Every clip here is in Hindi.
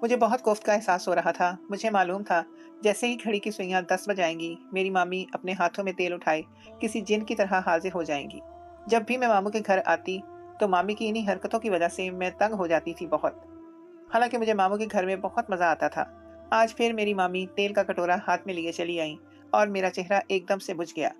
मुझे बहुत कोफ्त का एहसास हो रहा था। मुझे मालूम था, जैसे ही घड़ी की सुइयां 10 बजाएंगी, मेरी मामी अपने हाथों में तेल उठाए किसी जिन की तरह हाजिर हो जाएंगी। जब भी मैं मामू के घर आती, तो मामी की इन्हीं हरकतों की वजह से मैं तंग हो जाती थी बहुत। हालांकि मुझे मामू के घर में बहुत मजा आता था। आज फिर मेरी मामी तेल का कटोरा हाथ में लिए चली आई और मेरा चेहरा एकदम से बुझ गया।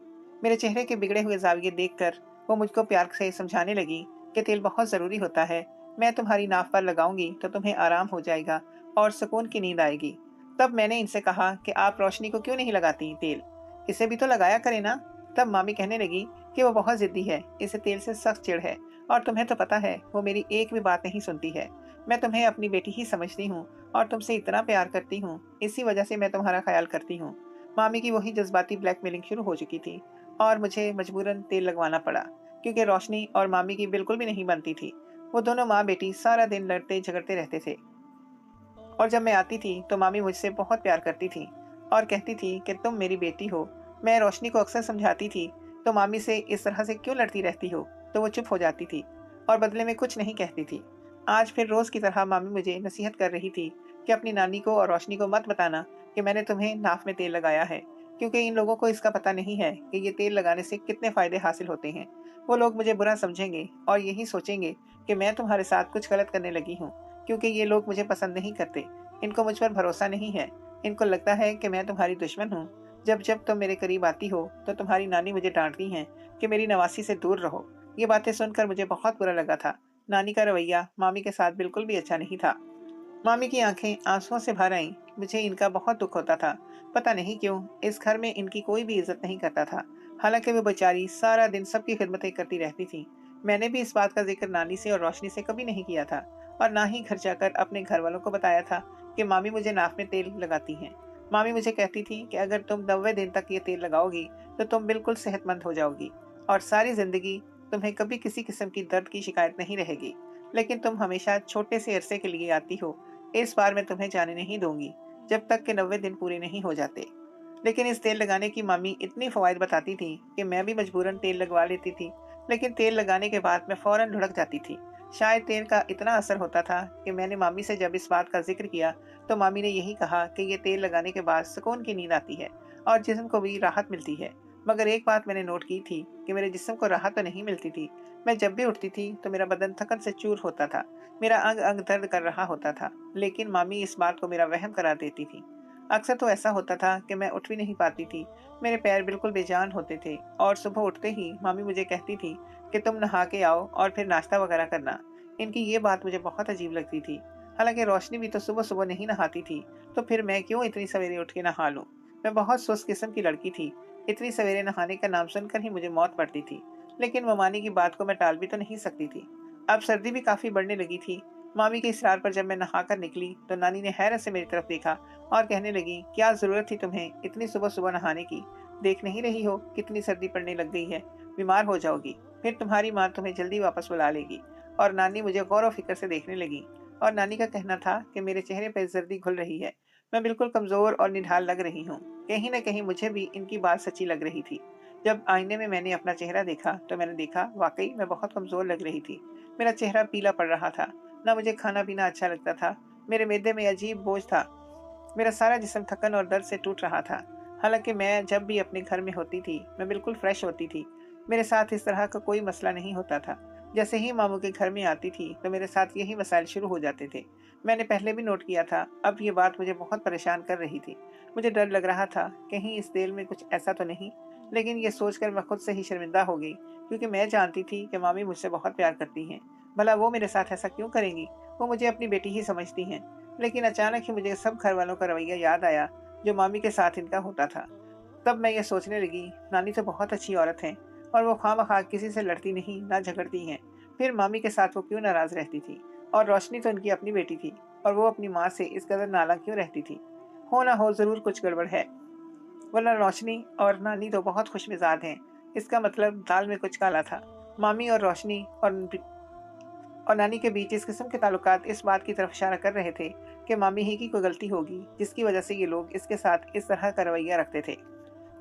मेरे चेहरे के बिगड़े हुए जाविये देखकर वो मुझको प्यार से समझाने लगी कि तेल बहुत जरूरी होता है। मैं तुम्हारी नाव पर लगाऊंगी तो तुम्हें आराम हो जाएगा और सुकून की नींद आएगी। तब मैंने इनसे कहा कि आप रोशनी को क्यों नहीं लगाती तेल, इसे भी तो लगाया करे ना। तब मामी कहने लगी कि वो बहुत जिद्दी है, इसे तेल से सख्त चिढ़ है, और तुम्हें तो पता है वो मेरी एक भी बात नहीं सुनती है। मैं तुम्हें अपनी बेटी ही समझती हूँ और तुमसे इतना प्यार करती हूँ, इसी वजह से मैं तुम्हारा ख्याल करती हूँ। मामी की वही जज्बाती ब्लैकमेलिंग शुरू हो चुकी थी और मुझे मजबूरन तेल लगवाना पड़ा, क्योंकि रोशनी और मामी की बिल्कुल भी नहीं बनती थी। वो दोनों माँ बेटी सारा दिन लड़ते झगड़ते रहते थे, और जब मैं आती थी तो मामी मुझसे बहुत प्यार करती थी और कहती थी कि तुम मेरी बेटी हो। मैं रोशनी को अक्सर समझाती थी, तो मामी से इस तरह से क्यों लड़ती रहती हो, तो वो चुप हो जाती थी और बदले में कुछ नहीं कहती थी। आज फिर रोज की तरह मामी मुझे नसीहत कर रही थी कि अपनी नानी को और रोशनी को मत बताना कि मैंने तुम्हें नाक में तेल लगाया है, क्योंकि इन लोगों को इसका पता नहीं है कि ये तेल लगाने से कितने फायदे हासिल होते हैं। वो लोग मुझे बुरा समझेंगे और यही सोचेंगे कि मैं तुम्हारे साथ कुछ गलत करने लगी हूँ, क्योंकि ये लोग मुझे पसंद नहीं करते। इनको मुझ पर भरोसा नहीं है। इनको लगता है कि मैं तुम्हारी दुश्मन हूँ। जब जब तुम मेरे करीब आती हो तो तुम्हारी नानी मुझे डांटती हैं कि मेरी नवासी से दूर रहो। ये बातें सुनकर मुझे बहुत बुरा लगा था। नानी का रवैया मामी के साथ बिल्कुल भी अच्छा नहीं था। मामी की आंखें आंसुओं से भर आईं। मुझे इनका बहुत दुख होता था। पता नहीं क्यों इस घर में इनकी कोई भी इज्जत नहीं करता था। हालांकि वो बेचारी सारा दिन सबकी खिदमतें करती रहती थी। मैंने भी इस बात का जिक्र नानी से और रोशनी से कभी नहीं किया था, और ना ही घर जाकर अपने घर वालों को बताया था कि मामी मुझे नाक में तेल लगाती हैं। मामी मुझे कहती थी कि अगर तुम 90 दिन तक ये तेल लगाओगी तो तुम बिल्कुल सेहतमंद हो जाओगी और सारी जिंदगी तुम्हें कभी किसी किस्म की दर्द की शिकायत नहीं रहेगी। लेकिन तुम हमेशा छोटे से अरसे के लिए आती हो। इस बार मैं तुम्हें जाने नहीं दूंगी जब तक के 90 दिन पूरे नहीं हो जाते। लेकिन इस तेल लगाने की मामी इतनी फवायद बताती थी कि मैं भी मजबूरन तेल लगवा लेती थी। लेकिन तेल लगाने के बाद मैं फौरन लुढ़क जाती थी। शायद तेल का इतना असर होता था कि मैंने मामी से जब इस बात का जिक्र किया तो मामी ने यही कहा कि ये तेल लगाने के बाद सुकून की नींद आती है और जिस्म को भी राहत मिलती है। मगर एक बात मैंने नोट की थी कि मेरे जिस्म को राहत तो नहीं मिलती थी। मैं जब भी उठती थी तो मेरा बदन थकन से चूर होता था। मेरा अंग अंग दर्द कर रहा होता था। लेकिन मामी इस बात को मेरा वहम करा देती थी। अक्सर तो ऐसा होता था कि मैं उठ भी नहीं पाती थी। मेरे पैर बिल्कुल बेजान होते थे और सुबह उठते ही मामी मुझे कहती थी कि तुम नहा के आओ और फिर नाश्ता वगैरह करना। इनकी ये बात मुझे बहुत अजीब लगती थी। हालांकि रोशनी भी तो सुबह सुबह नहीं नहाती थी, तो फिर मैं क्यों इतनी सवेरे उठ के नहा लूं। मैं बहुत सुस्त किस्म की लड़की थी। इतनी सवेरे नहाने का नाम सुनकर ही मुझे मौत पड़ती थी। लेकिन ममानी की बात को मैं टाल भी तो नहीं सकती थी। अब सर्दी भी काफी बढ़ने लगी थी। मामी के इसरार पर जब मैं नहाकर निकली तो नानी ने हैरत से मेरी तरफ देखा और कहने लगी, क्या जरूरत थी तुम्हें इतनी सुबह सुबह नहाने की। देख नहीं रही हो कितनी सर्दी पड़ने लग गई है, बीमार हो जाओगी, फिर तुम्हारी माँ तुम्हें जल्दी वापस बुला लेगी। और नानी मुझे गौर और फिक्र से देखने लगी, और नानी का कहना था कि मेरे चेहरे पर जर्दी घुल रही है। मैं बिल्कुल कमजोर और निढाल लग रही हूँ। कहीं न कहीं मुझे भी इनकी बात सच्ची लग रही थी। जब आईने में मैंने अपना चेहरा देखा तो मैंने देखा वाकई मैं बहुत कमजोर लग रही थी। मेरा चेहरा पीला पड़ रहा था। ना मुझे खाना पीना अच्छा लगता था। मेरे मैदे में अजीब बोझ था। मेरा सारा जिस्म थकन और दर्द से टूट रहा था। हालांकि मैं जब भी अपने घर में होती थी मैं बिल्कुल फ्रेश होती थी। मेरे साथ इस तरह का कोई मसला नहीं होता था। जैसे ही मामू के घर में आती थी तो मेरे साथ यही मसाइल शुरू हो जाते थे। मैंने पहले भी नोट किया था। अब ये बात मुझे बहुत परेशान कर रही थी। मुझे डर लग रहा था कहीं इस तेल में कुछ ऐसा तो नहीं। लेकिन ये सोचकर मैं खुद से ही शर्मिंदा हो गई, क्योंकि मैं जानती थी कि मामी मुझसे बहुत प्यार करती हैं। भला वो मेरे साथ ऐसा क्यों करेंगी। वो मुझे अपनी बेटी ही समझती हैं। लेकिन अचानक ही मुझे सब घर वालों का रवैया याद आया जो मामी के साथ इनका होता था। तब मैं ये सोचने लगी, नानी तो बहुत अच्छी औरत है और वो खामखा किसी से लड़ती नहीं ना झगड़ती हैं। फिर मामी के साथ वो क्यों नाराज रहती थी। और रोशनी तो उनकी अपनी बेटी थी, और वो अपनी माँ से इस कदर नाला क्यों रहती थी। हो ना हो जरूर कुछ गड़बड़ है, वरना रोशनी और नानी तो बहुत खुश मिजाज हैं। इसका मतलब दाल में कुछ काला था। मामी और रोशनी और नानी के बीच इस किस्म के ताल्लुकात इस बात की तरफ इशारा कर रहे थे कि मामी ही की कोई गलती होगी जिसकी वजह से ये लोग इसके साथ इस तरह का रवैया रखते थे।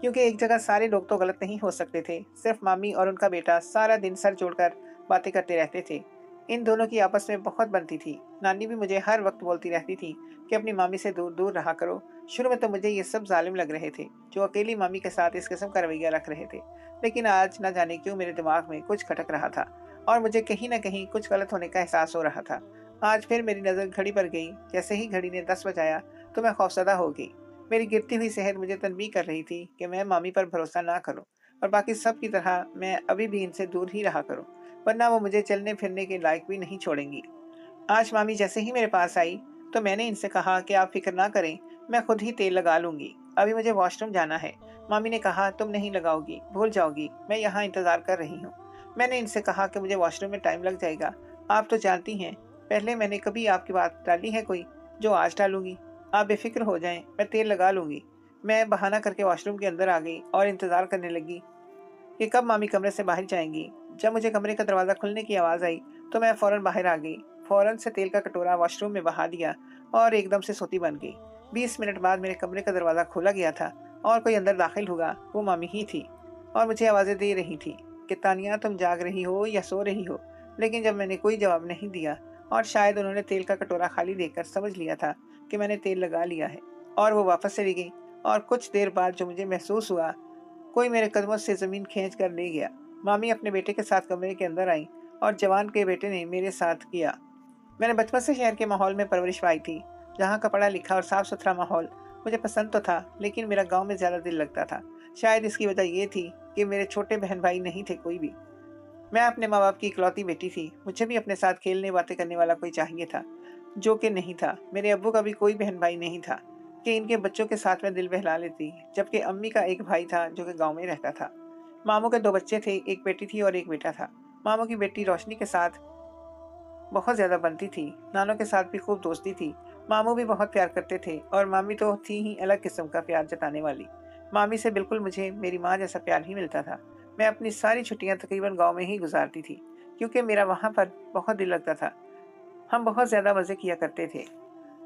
क्योंकि एक जगह सारे लोग तो गलत नहीं हो सकते थे, सिर्फ मामी और उनका बेटा सारा दिन सर जोड़कर बातें करते रहते थे। इन दोनों की आपस में बहुत बनती थी। नानी भी मुझे हर वक्त बोलती रहती थी कि अपनी मामी से दूर दूर रहा करो। शुरू में तो मुझे ये सब जालिम लग रहे थे, जो अकेली मामी के साथ इस किस्म का रवैया रख रहे थे। लेकिन आज न जाने क्यों मेरे दिमाग में कुछ खटक रहा था और मुझे कहीं न कहीं कुछ गलत होने का एहसास हो रहा था। आज फिर मेरी नज़र घड़ी पर गई। जैसे ही घड़ी ने 10 बजाया तो मैं खौफज़दा हो गई। मेरी गिरती हुई सेहत मुझे तनबीह कर रही थी कि मैं मामी पर भरोसा ना करूं और बाकी सब की तरह मैं अभी भी इनसे दूर ही रहा करूं, वरना वो मुझे चलने फिरने के लायक भी नहीं छोड़ेंगी। आज मामी जैसे ही मेरे पास आई तो मैंने इनसे कहा कि आप फिक्र ना करें, मैं खुद ही तेल लगा लूंगी, अभी मुझे वॉशरूम जाना है। मामी ने कहा, तुम नहीं लगाओगी, भूल जाओगी, मैं यहाँ इंतजार कर रही हूँ। मैंने इनसे कहा कि मुझे वॉशरूम में टाइम लग जाएगा। आप तो जानती हैं, पहले मैंने कभी आपकी बात टाली है कोई, जो आज टालूंगी। आप बेफिक्र हो जाएं, मैं तेल लगा लूंगी। मैं बहाना करके वॉशरूम के अंदर आ गई और इंतजार करने लगी कि कब मामी कमरे से बाहर जाएंगी। जब मुझे कमरे का दरवाज़ा खुलने की आवाज़ आई तो मैं फ़ौरन बाहर आ गई। फ़ौरन से तेल का कटोरा वॉशरूम में बहा दिया और एकदम से सोती बन गई। 20 मिनट बाद मेरे कमरे का दरवाज़ा खोला गया था और कोई अंदर दाखिल हुआ। वो मामी ही थी और मुझे आवाज़ें दे रही थी कि तानिया, तुम जाग रही हो या सो रही हो। लेकिन जब मैंने कोई जवाब नहीं दिया और शायद उन्होंने तेल का कटोरा खाली देखकर समझ लिया था कि मैंने तेल लगा लिया है, और वो वापस चली गई। और कुछ देर बाद जो मुझे महसूस हुआ, कोई मेरे कदमों से ज़मीन खींच कर ले गया। मामी अपने बेटे के साथ कमरे के अंदर आई और जवान के बेटे ने मेरे साथ किया। मैंने बचपन से शहर के माहौल में परवरिश पाई थी, जहाँ का पढ़ा लिखा और साफ सुथरा माहौल मुझे पसंद तो था, लेकिन मेरा गांव में ज़्यादा दिल लगता था। शायद इसकी वजह ये थी कि मेरे छोटे बहन भाई नहीं थे कोई भी। मैं अपने माँ बाप की इकलौती बेटी थी। मुझे भी अपने साथ खेलने बातें करने वाला कोई चाहिए था, जो कि नहीं था। मेरे अब्बू का भी कोई बहन भाई नहीं था कि इनके बच्चों के साथ में दिल बहला लेती, जबकि अम्मी का एक भाई था जो कि गांव में रहता था। मामू के 2 बच्चे थे, एक बेटी थी और एक बेटा था। मामू की बेटी रोशनी के साथ बहुत ज़्यादा बनती थी, नानों के साथ भी खूब दोस्ती थी। मामू भी बहुत प्यार करते थे और मामी तो थी ही अलग किस्म का प्यार जताने वाली। मामी से बिल्कुल मुझे मेरी माँ जैसा प्यार ही मिलता था। मैं अपनी सारी छुट्टियाँ तकरीबन गाँव में ही गुजारती थी, क्योंकि मेरा वहाँ पर बहुत दिल लगता था। हम बहुत ज़्यादा मज़े किया करते थे।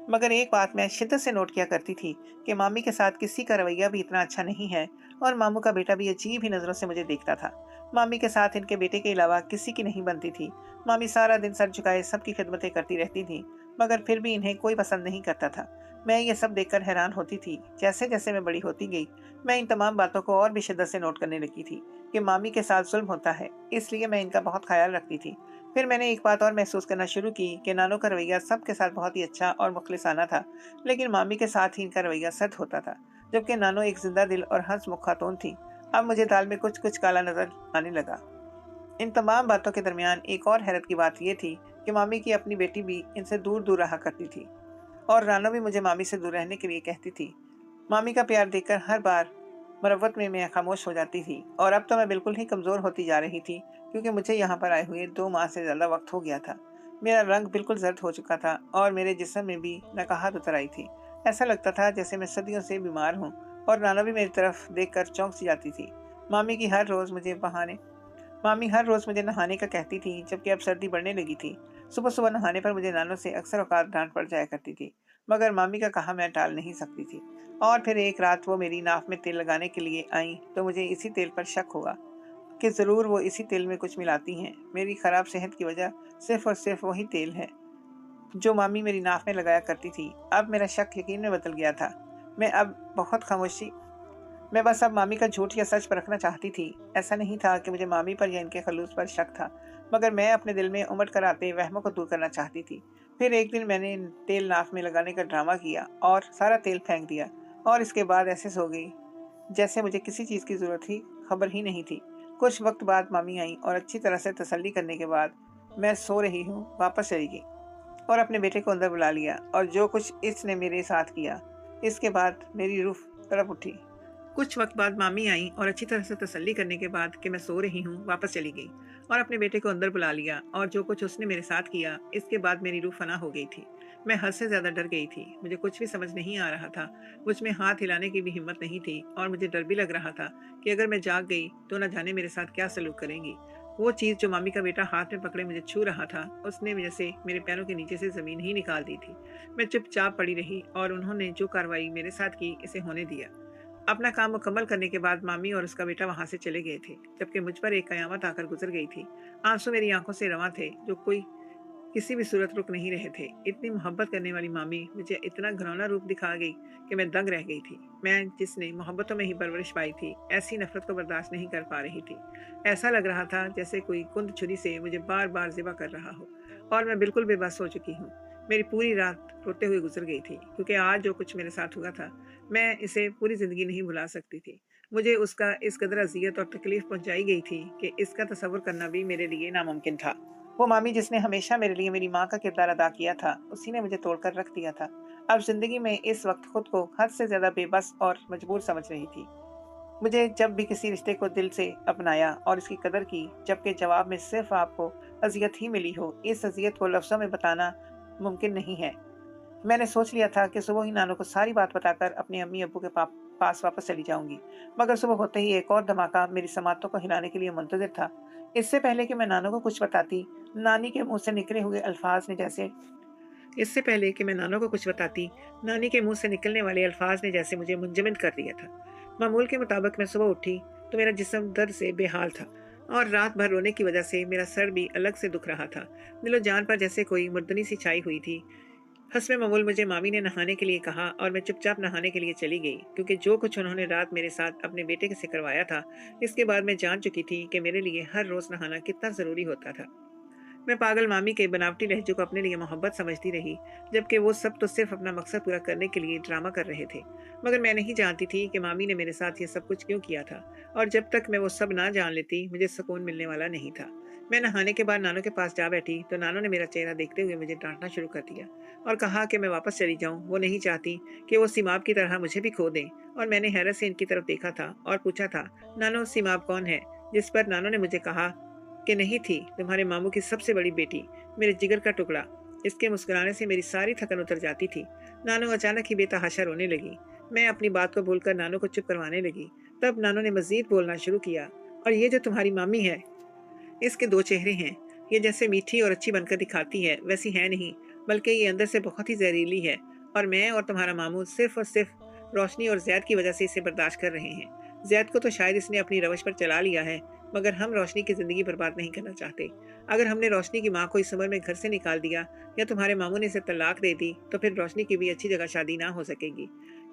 मगर एक बात मैं शिद्दत से नोट किया करती थी कि मामी के साथ किसी का रवैया भी इतना अच्छा नहीं है और मामू का बेटा भी अजीब ही नज़रों से मुझे देखता था। मामी के साथ इनके बेटे के अलावा किसी की नहीं बनती थी। मामी सारा दिन सर झुकाए सबकी खिदमतें करती रहती थी, मगर फिर भी इन्हें कोई पसंद नहीं करता था। मैं ये सब देखकर हैरान होती थी। जैसे जैसे मैं बड़ी होती गई, मैं इन तमाम बातों को और भी शिद्दत से नोट करने लगी थी कि मामी के साथ जुल्म होता है, इसलिए मैं इनका बहुत ख्याल रखती थी। फिर मैंने एक बात और महसूस करना शुरू की कि नानों का रवैया सबके साथ बहुत ही अच्छा और मुखलिसाना था, लेकिन मामी के साथ ही इनका रवैया सख्त होता था, जबकि नानो एक जिंदा दिल और हंसमुख खातून थी। अब मुझे दाल में कुछ कुछ काला नजर आने लगा। इन तमाम बातों के दरमियान एक और हैरत की बात यह थी कि मामी की अपनी बेटी भी इनसे दूर दूर रहा करती थी और रानो भी मुझे मामी से दूर रहने के लिए कहती थी। मामी का प्यार देखकर हर बार मरवत में मैं खामोश हो जाती थी और अब तो मैं बिल्कुल ही कमज़ोर होती जा रही थी, क्योंकि मुझे यहाँ पर आए हुए 2 माह से ज़्यादा वक्त हो गया था। मेरा रंग बिल्कुल जर्द हो चुका था और मेरे जिस्म में भी नकाहत उतर आई थी। ऐसा लगता था जैसे मैं सदियों से बीमार हूँ और नाना भी मेरी तरफ देखकर चौंक सी जाती थी। मामी की हर रोज़ मुझे बहाने मामी हर रोज़ मुझे नहाने का कहती थी, जबकि अब सर्दी बढ़ने लगी थी। सुबह सुबह नहाने पर मुझे नानों से अक्सर औकात डांट पड़ जाया करती थी, मगर मामी का कहा मैं टाल नहीं सकती थी। और फिर एक रात वो मेरी नाक में तेल लगाने के लिए आई तो मुझे इसी तेल पर शक हुआ कि ज़रूर वो इसी तेल में कुछ मिलाती हैं। मेरी ख़राब सेहत की वजह सिर्फ और सिर्फ वही तेल है जो मामी मेरी नाक में लगाया करती थी। अब मेरा शक यकीन में बदल गया था। मैं अब बहुत खामोशी मैं बस अब मामी का झूठ या सच परखना चाहती थी। ऐसा नहीं था कि मुझे मामी पर या इनके खलूस पर शक था, मगर मैं अपने दिल में उमड़ कर आते वहमों को दूर करना चाहती थी। फिर एक दिन मैंने तेल नाक में लगाने का ड्रामा किया और सारा तेल फेंक दिया, और इसके बाद ऐसे सो गई जैसे मुझे किसी चीज़ की ज़रूरत ही खबर ही नहीं थी। कुछ वक्त बाद मामी आई और अच्छी तरह से तसल्ली करने के बाद मैं सो रही हूँ वापस चली गई और अपने बेटे को अंदर बुला लिया, और जो कुछ इसने मेरे साथ किया, इसके बाद मेरी रूह तड़प उठी। कुछ वक्त बाद मामी आई और अच्छी तरह से तसल्ली करने के बाद कि मैं सो रही हूँ वापस चली गई और अपने बेटे को अंदर बुला लिया, और जो कुछ उसने मेरे साथ किया, इसके बाद मेरी रूह फना हो गई थी। मैं हद से ज़्यादा डर गई थी। मुझे कुछ भी समझ नहीं आ रहा था। मुझ में हाथ हिलाने की भी हिम्मत नहीं थी और मुझे डर भी लग रहा था कि अगर मैं जाग गई तो न जाने मेरे साथ क्या सलूक करेंगी। वो चीज़ जो मामी का बेटा हाथ में पकड़े मुझे छू रहा था, उसने जैसे मेरे पैरों के नीचे से ज़मीन ही निकाल दी थी। मैं चुपचाप पड़ी रही और उन्होंने जो कार्रवाई मेरे साथ की, इसे होने दिया। अपना काम मुकम्मल करने के बाद मामी और उसका बेटा वहां से चले गए थे, जबकि मुझ पर एक कयामत आकर गुजर गई थी। आंसू मेरी आंखों से रवां थे, जो कोई किसी भी सूरत रुक नहीं रहे थे। इतनी मोहब्बत करने वाली मामी मुझे इतना घिनौना रूप दिखा गई कि मैं दंग रह गई थी। मैं जिसने मोहब्बतों में ही परवरिश पाई थी, ऐसी नफरत को बर्दाश्त नहीं कर पा रही थी। ऐसा लग रहा था जैसे कोई कुंद छुरी से मुझे बार बार ज़िबा कर रहा हो, और मैं बिल्कुल बेबस हो चुकी हूँ। मेरी पूरी रात रोते हुए गुजर गई थी, क्योंकि आज जो कुछ मेरे साथ हुआ था, मैं इसे पूरी ज़िंदगी नहीं भुला सकती थी। मुझे उसका इस कदर अज़ियत और तकलीफ़ पहुँचाई गई थी कि इसका तसव्वुर करना भी मेरे लिए नामुमकिन था। वो मामी जिसने हमेशा मेरे लिए मेरी माँ का किरदार अदा किया था, उसी ने मुझे तोड़कर रख दिया था। अब ज़िंदगी में इस वक़्त खुद को हद से ज़्यादा बेबस और मजबूर समझ रही थी। मुझे जब भी किसी रिश्ते को दिल से अपनाया और इसकी कदर की, जबकि जवाब में सिर्फ़ आपको अज़ियत ही मिली हो, इस अज़ियत को लफ्ज़ों में बताना मुमकिन नहीं है। मैंने सोच लिया था कि सुबह ही नानू को सारी बात बताकर अपने अम्मी-अब्बू के पास वापस चली जाऊँगी। मगर सुबह होते ही एक और धमाका मेरी समातों को हिलाने के लिए मुंतज़िर था। इससे पहले कि मैं नानू को कुछ बताती, नानी के मुँह से निकले हुए अल्फ़ाज़ ने जैसे इससे पहले कि मैं नानू को कुछ बताती, नानी के मुँह से निकलने वाले अल्फ़ाज़ ने जैसे मुझे मुंजमद कर दिया था। मामूल के मुताबिक मैं सुबह उठी तो मेरा जिस्म दर्द से बेहाल था, और रात भर रोने की वजह से मेरा सर भी अलग से दुख रहा था। दिलो जान पर जैसे कोई मुर्दनी सी छाई हुई थी। हस्बे मामूल मुझे मामी ने नहाने के लिए कहा और मैं चुपचाप नहाने के लिए चली गई, क्योंकि जो कुछ उन्होंने रात मेरे साथ अपने बेटे से करवाया था, इसके बाद मैं जान चुकी थी कि मेरे लिए हर रोज़ नहाना कितना ज़रूरी होता था। मैं पागल मामी के बनावटी लहजे को अपने लिए मोहब्बत समझती रही, जबकि वो सब तो सिर्फ अपना मकसद पूरा करने के लिए ड्रामा कर रहे थे। मगर मैं नहीं जानती थी कि मामी ने मेरे साथ ये सब कुछ क्यों किया था, और जब तक मैं वो सब ना जान लेती, मुझे सुकून मिलने वाला नहीं था। मैं नहाने के बाद नानू के पास जा बैठी तो नानू ने मेरा चेहरा देखते हुए मुझे डांटना शुरू कर दिया और कहा कि मैं वापस चली जाऊं। वो नहीं चाहती कि वो सिमाब की तरह मुझे भी खो दें। और मैंने हैरत से इनकी तरफ देखा था और पूछा था, नानू सिमाब कौन है? जिस पर नानू ने मुझे कहा कि नहीं थी, तुम्हारे मामू की सबसे बड़ी बेटी, मेरे जिगर का टुकड़ा। इसके मुस्कुराने से मेरी सारी थकन उतर जाती थी। नानू अचानक ही बेतहाशा रोने लगी। मैं अपनी बात को भूलकर नानू को चुप करवाने लगी। तब नानू ने मजीद बोलना शुरू किया, और ये जो तुम्हारी मामी है, इसके दो चेहरे हैं। ये जैसे मीठी और अच्छी बनकर दिखाती है, वैसी है नहीं, बल्कि ये अंदर से बहुत ही जहरीली है। और मैं और तुम्हारा मामू सिर्फ और सिर्फ रोशनी और जैद की वजह से इसे बर्दाश्त कर रहे हैं। जैद को तो शायद इसने अपनी रवश पर चला लिया है, मगर हम रोशनी की जिंदगी बर्बाद नहीं करना चाहते। अगर हमने रोशनी की माँ को इस उम्र में घर से निकाल दिया, या तुम्हारे मामू ने इसे तलाक दे दी, तो फिर रोशनी की भी अच्छी जगह शादी ना हो सकेगी,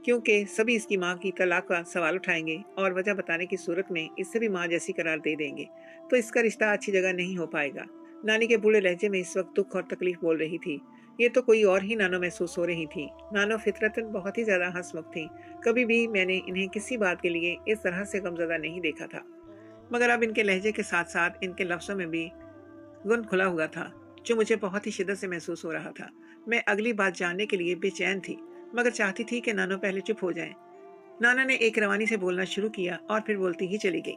क्योंकि सभी इसकी माँ की तलाक का सवाल उठाएंगे और वजह बताने की सूरत में इसे भी माँ जैसी करार दे देंगे। तो इसका रिश्ता अच्छी जगह नहीं हो पाएगा। नानी के बूढ़े लहजे में इस वक्त दुख और तकलीफ बोल रही थी। ये तो कोई और ही नानो महसूस हो रही थी। नानो फितरतन बहुत ही ज्यादा हंसमुख थी। कभी भी मैंने इन्हें किसी बात के लिए इस तरह से गमजदा नहीं देखा था। मगर अब इनके लहजे के साथ साथ इनके लफ्जों में भी गुन खुला हुआ था, जो मुझे बहुत ही शिद्दत से महसूस हो रहा था। मैं अगली बात जानने के लिए बेचैन थी, मगर चाहती थी कि नानो पहले चुप हो जाएं। नाना ने एक रवानी से बोलना शुरू किया और फिर बोलती ही चली गई,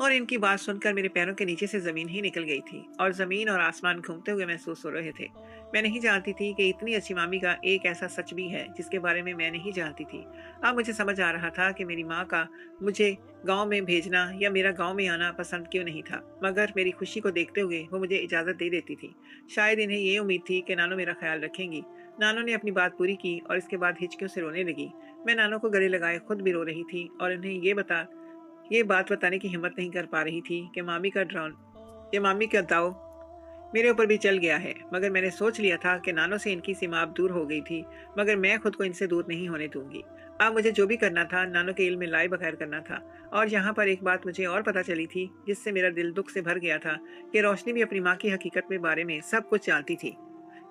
और इनकी बात सुनकर मेरे पैरों के नीचे से जमीन ही निकल गई थी और जमीन और आसमान घूमते हुए महसूस हो रहे थे। मैं नहीं जानती थी कि इतनी अच्छी मामी का एक ऐसा सच भी है जिसके बारे में मैं नहीं जानती थी। अब मुझे समझ आ रहा था कि मेरी माँ का मुझे गांव में भेजना या मेरा गांव में आना पसंद क्यों नहीं था, मगर मेरी खुशी को देखते हुए वो मुझे इजाज़त दे देती थी। शायद इन्हें ये उम्मीद थी कि नानो मेरा ख्याल रखेंगी। नानो ने अपनी बात पूरी की और इसके बाद हिचकियों से रोने लगी। मैं नानो को गले लगाए खुद भी रो रही थी और उन्हें ये बात बताने की हिम्मत नहीं कर पा रही थी कि मामी का दाव मेरे ऊपर भी चल गया है। मगर मैंने सोच लिया था कि नानो से इनकी सीमा अब दूर हो गई थी, मगर मैं खुद को इनसे दूर नहीं होने दूंगी। अब मुझे जो भी करना था, नानो के इल्म में लाए बगैर करना था। और यहाँ पर एक बात मुझे और पता चली थी, जिससे मेरा दिल दुख से भर गया था, कि रोशनी भी अपनी माँ की हकीकत में बारे में सब कुछ जानती थी।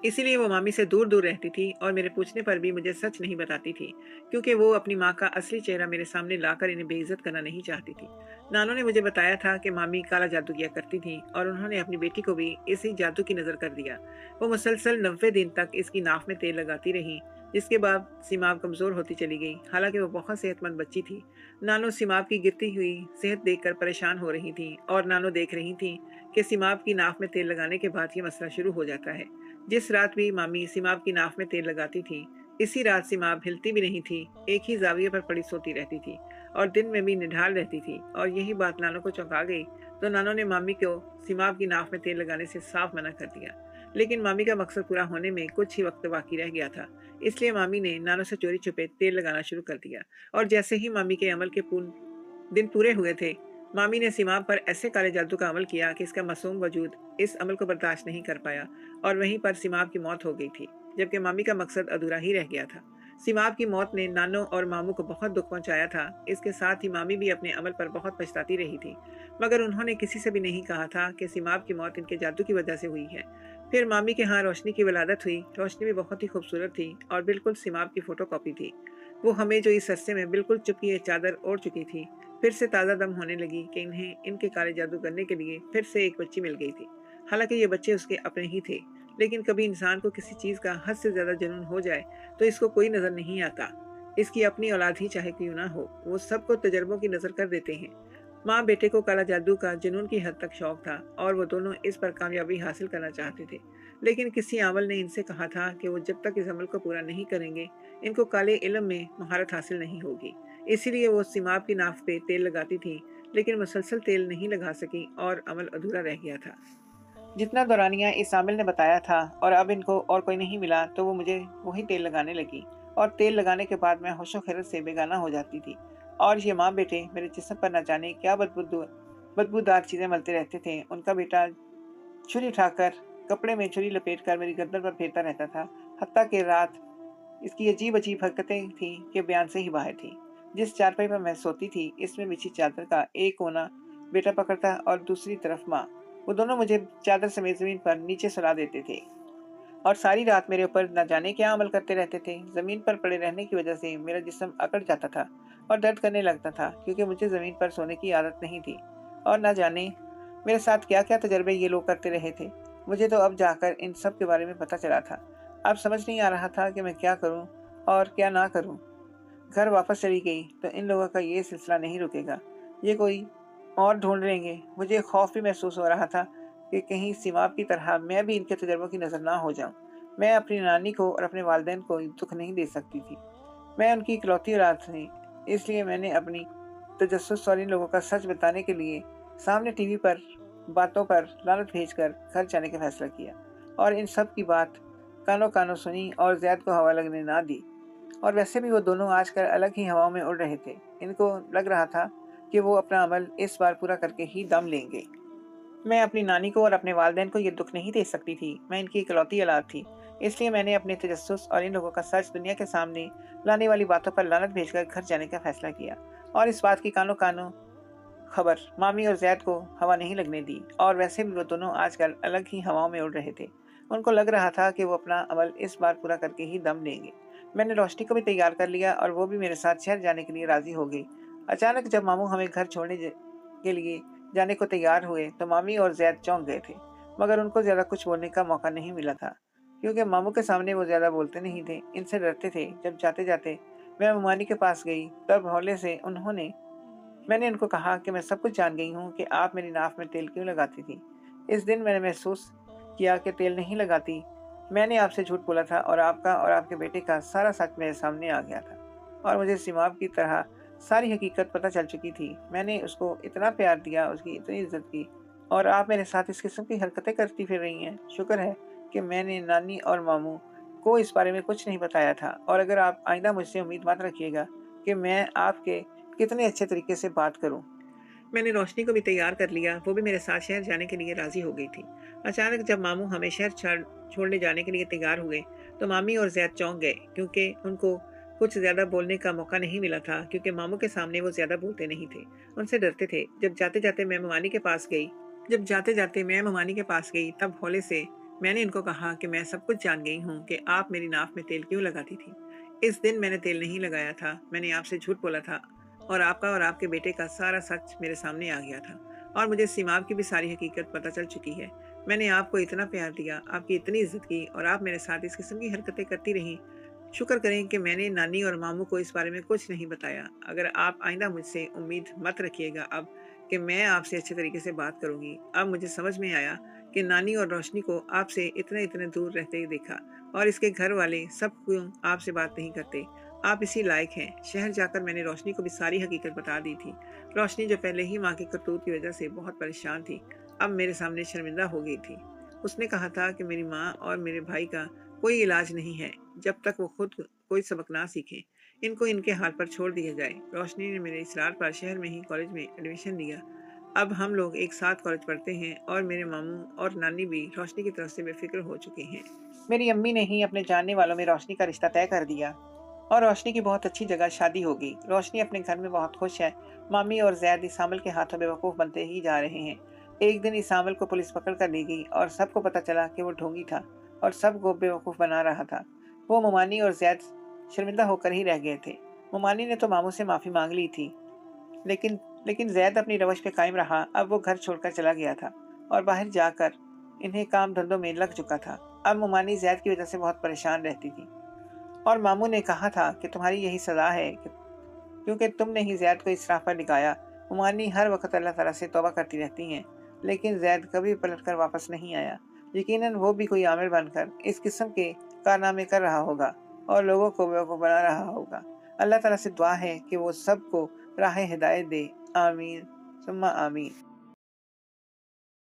इसीलिए वो मामी से दूर दूर रहती थी और मेरे पूछने पर भी मुझे सच नहीं बताती थी, क्योंकि वो अपनी माँ का असली चेहरा मेरे सामने लाकर इन्हें बेइज्जत करना नहीं चाहती थी। नानू ने मुझे बताया था कि मामी काला जादू किया करती थी और उन्होंने अपनी बेटी को भी इसी जादू की नजर कर दिया। वो मुसलसल 90 दिन तक इसकी नाक में तेल लगाती रही, जिसके बाद सिमाब कमजोर होती चली गई। हालांकि वो बहुत सेहतमंद बच्ची थी। नानो सिमाब की गिरती हुई सेहत देखकर परेशान हो रही थी, और नानो देख रही थी कि सिमाब की नाक में तेल लगाने के बाद ये मसला शुरू हो जाता है। जिस रात भी मामी सिमाब की नाक में तेल लगाती थी, इसी रात सिमाब हिलती भी नहीं थी, एक ही जाविये पर पड़ी सोती रहती थी और दिन में भी निढाल रहती थी। और यही बात नानो को चौंका गई, तो नानो ने मामी को सिमाब की नाक में तेल लगाने से साफ मना कर दिया। लेकिन मामी का मकसद पूरा होने में कुछ ही वक्त बाकी रह गया था, इसलिए मामी ने नानो से चोरी छुपे तेल लगाना शुरू कर दिया। और जैसे ही मामी के अमल के पूर्ण दिन पूरे हुए थे, मामी ने सीमाप पर ऐसे काले जादू का अमल किया कि इसका मासूम वजूद इस अमल को बर्दाश्त नहीं कर पाया और वहीं पर सीमाप की मौत हो गई थी, जबकि मामी का मकसद अधूरा ही रह गया था। सीमाप की मौत ने नानो और मामू को बहुत दुख पहुंचाया था। इसके साथ ही मामी भी अपने अमल पर बहुत पछताती रही थी, मगर उन्होंने किसी से भी नहीं कहा था कि सीमाप की मौत इनके जादू की वजह से हुई है। फिर मामी के यहाँ रोशनी की विलादत हुई। रोशनी भी बहुत ही खूबसूरत थी और बिल्कुल सीमाप की फोटो कॉपी थी। वो हमें जो इस रस्ते में बिल्कुल चुपकी चादर ओढ़ चुकी थी, फिर से ताज़ा दम होने लगी कि इन्हें इनके काले जादू करने के लिए फिर से एक बच्ची मिल गई थी। हालांकि ये बच्चे उसके अपने ही थे, लेकिन कभी इंसान को किसी चीज़ का हद से ज़्यादा जुनून हो जाए तो इसको कोई नज़र नहीं आता। इसकी अपनी औलाद ही चाहे क्यों ना हो, वो सबको तजर्बों की नज़र कर देते हैं। माँ बेटे को काला जादू का जुनून की हद तक शौक था और वो दोनों इस पर कामयाबी हासिल करना चाहते थे। लेकिन किसी आमल ने इनसे कहा था कि वो जब तक इस अमल को पूरा नहीं करेंगे, इनको काले इल्म में महारत हासिल नहीं होगी। इसीलिए वो सिमाब की नाफ पे तेल लगाती थी, लेकिन मुसलसल तेल नहीं लगा सकी और अमल अधूरा रह गया था। जितना दौरानिया इस आमिल ने बताया था और अब इनको और कोई नहीं मिला तो वो मुझे वही तेल लगाने लगी और तेल लगाने के बाद मैं होशो खैरत से बेगाना हो जाती थी। और ये माँ बेटे मेरे जिस्म पर न जाने क्या बदबूदार चीज़ें मलते रहते थे। उनका बेटा छुरी उठाकर कपड़े में छुरी लपेट कर मेरी गर्दन पर फेरता रहता था। हत्ता कि रात इसकी अजीब अजीब हरकतें थी कि बयान से ही बाहर थी। जिस चारपाई पर मैं सोती थी, इसमें बिछी चादर का एक कोना बेटा पकड़ता और दूसरी तरफ माँ। वो दोनों मुझे चादर समेत जमीन पर नीचे सुला देते थे और सारी रात मेरे ऊपर न जाने क्या अमल करते रहते थे। जमीन पर पड़े रहने की वजह से मेरा जिस्म अकड़ जाता था और दर्द करने लगता था, क्योंकि मुझे जमीन पर सोने की आदत नहीं थी। और न जाने मेरे साथ क्या क्या तजर्बे ये लोग करते रहे थे। मुझे तो अब जाकर इन सब के बारे में पता चला था। अब समझ नहीं आ रहा था कि मैं क्या करूं और क्या ना करूं। घर वापस चली गई तो इन लोगों का ये सिलसिला नहीं रुकेगा, ये कोई और ढूंढ लेंगे। मुझे खौफ भी महसूस हो रहा था कि कहीं सिमाब की तरह मैं भी इनके तजर्बों की नज़र ना हो जाऊं। मैं अपनी नानी को और अपने वालिदैन को दुख नहीं दे सकती थी। मैं उनकी इकलौती औलाद थी, इसलिए मैंने अपनी तजस्सुस और इन लोगों का सच बताने के लिए सामने टीवी पर बातों पर लानत भेजकर घर जाने का फैसला किया और इन सब की बात कानों कानों सुनी और ज़ैद को हवा लगने ना दी। और वैसे भी वो दोनों आजकल अलग ही हवाओं में उड़ रहे थे। इनको लग रहा था कि वो अपना अमल इस बार पूरा करके ही दम लेंगे। मैं अपनी नानी को और अपने वालिदैन को ये दुख नहीं दे सकती थी। मैं इनकी इकलौती औलाद थी, इसलिए मैंने अपने तजस्सुस और इन लोगों का सच दुनिया के सामने लाने वाली बातों पर लानत भेजकर घर जाने का फैसला किया और इस बात की कानों कानों खबर मामी और जैद को हवा नहीं लगने दी। और वैसे भी वो दोनों आजकल अलग ही हवाओं में उड़ रहे थे। उनको लग रहा था कि वो अपना अमल इस बार पूरा करके ही दम लेंगे। मैंने रोशनी को भी तैयार कर लिया और वो भी मेरे साथ शहर जाने के लिए राजी हो गई। अचानक जब मामू हमें घर छोड़ने के लिए जाने को तैयार हुए तो मामी और जैद चौंक गए थे, मगर उनको ज्यादा कुछ बोलने का मौका नहीं मिला था, क्योंकि मामू के सामने वो ज्यादा बोलते नहीं थे, इनसे डरते थे। जब जाते जाते मैं ममानी के पास गई तब हौले से मैंने उनको कहा कि मैं सब कुछ जान गई हूँ कि आप मेरी नाफ में तेल क्यों लगाती थी। इस दिन मैंने महसूस किया कि तेल नहीं लगाती। मैंने आपसे झूठ बोला था और आपका और आपके बेटे का सारा सच मेरे सामने आ गया था और मुझे सिमाब की तरह सारी हकीकत पता चल चुकी थी। मैंने उसको इतना प्यार दिया, उसकी इतनी इज्जत की, और आप मेरे साथ इस किस्म की हरकतें करती फिर रही हैं। शुक्र है कि मैंने नानी और मामू को इस बारे में कुछ नहीं बताया था। और अगर आप आइंदा मुझसे उम्मीद मत रखिएगा कि मैं आपके कितने अच्छे तरीके से बात करूं। मैंने रोशनी को भी तैयार कर लिया, वो भी मेरे साथ शहर जाने के लिए राजी हो गई थी। अचानक जब मामू हमें छोड़ने जाने के लिए तैयार हुए तो मामी और जैद चौंक गए, क्योंकि उनको कुछ ज्यादा बोलने का मौका नहीं मिला था, क्योंकि मामू के सामने वो ज्यादा बोलते नहीं थे, उनसे डरते थे। जब जाते जाते मैं ममानी के पास गई तब हौले से मैंने इनको कहा कि मैं सब कुछ जान गई हूँ कि आप मेरी नाफ में तेल क्यों लगाती थी। इस दिन मैंने तेल नहीं लगाया था, मैंने आपसे झूठ बोला था और आपका और आपके बेटे का सारा सच मेरे सामने आ गया था और मुझे सीमाब की भी सारी हकीकत पता चल चुकी है। मैंने आपको इतना प्यार दिया, आपकी इतनी इज्जत की, और आप मेरे साथ इस किस्म की हरकतें करती रहीं। शुक्र करें कि मैंने नानी और मामू को इस बारे में कुछ नहीं बताया। अगर आप आइंदा मुझसे उम्मीद मत रखिएगा अब कि मैं आपसे अच्छे तरीके से बात करूंगी। अब मुझे समझ में आया कि नानी और रोशनी को आपसे इतने इतने दूर रहते ही देखा और इसके घर वाले सब क्यों आपसे बात नहीं करते। आप इसी लायक हैं। शहर जाकर मैंने रोशनी को भी सारी हकीकत बता दी थी। रोशनी जो पहले ही माँ की करतूत की वजह से बहुत परेशान थी, अब मेरे सामने शर्मिंदा हो गई थी। उसने कहा था कि मेरी माँ और मेरे भाई का कोई इलाज नहीं है जब तक वो खुद कोई सबक ना सीखें। इनको इनके हाल पर छोड़ दिया जाए। रोशनी ने मेरे इसरार पर शहर में ही कॉलेज में एडमिशन लिया। अब हम लोग एक साथ कॉलेज पढ़ते हैं और मेरे मामू और नानी भी रोशनी की तरफ से बेफिक्र हो चुके हैं। मेरी अम्मी ने ही अपने जानने वालों में रोशनी का रिश्ता तय कर दिया और रोशनी की बहुत अच्छी जगह शादी हो गई। रोशनी अपने घर में बहुत खुश है। मामी और जैद इसामल के हाथों बेवकूफ़ बनते ही जा रहे हैं। एक दिन इसामल को पुलिस पकड़ कर ले गई और सबको पता चला कि वो ढोंगी था और सबको बेवकूफ़ बना रहा था। वो मुमानी और जैद शर्मिंदा होकर ही रह गए थे। मुमानी ने तो मामू से माफ़ी मांग ली थी, लेकिन लेकिन जैद अपनी रवश पे कायम रहा। अब वो घर छोड़कर चला गया था और बाहर जाकर इन्हें काम धंधों में लग चुका था। अब मुमानी जैद की वजह से बहुत परेशान रहती थी और मामू ने कहा था कि तुम्हारी यही सज़ा है कि क्योंकि तुमने ही ज़ैद को इस राह पर निकाया। मुमानी हर वक्त अल्लाह ताला से तौबा करती रहती हैं, लेकिन ज़ैद कभी पलटकर वापस नहीं आया। यकीनन वो भी कोई आमिर बनकर इस किस्म के कारनामे कर रहा होगा और लोगों को बेवकूफ़ बना रहा होगा। अल्लाह ताला से दुआ है कि वो सबको राह हिदायत दे। आमीन सुम्मा आमीन।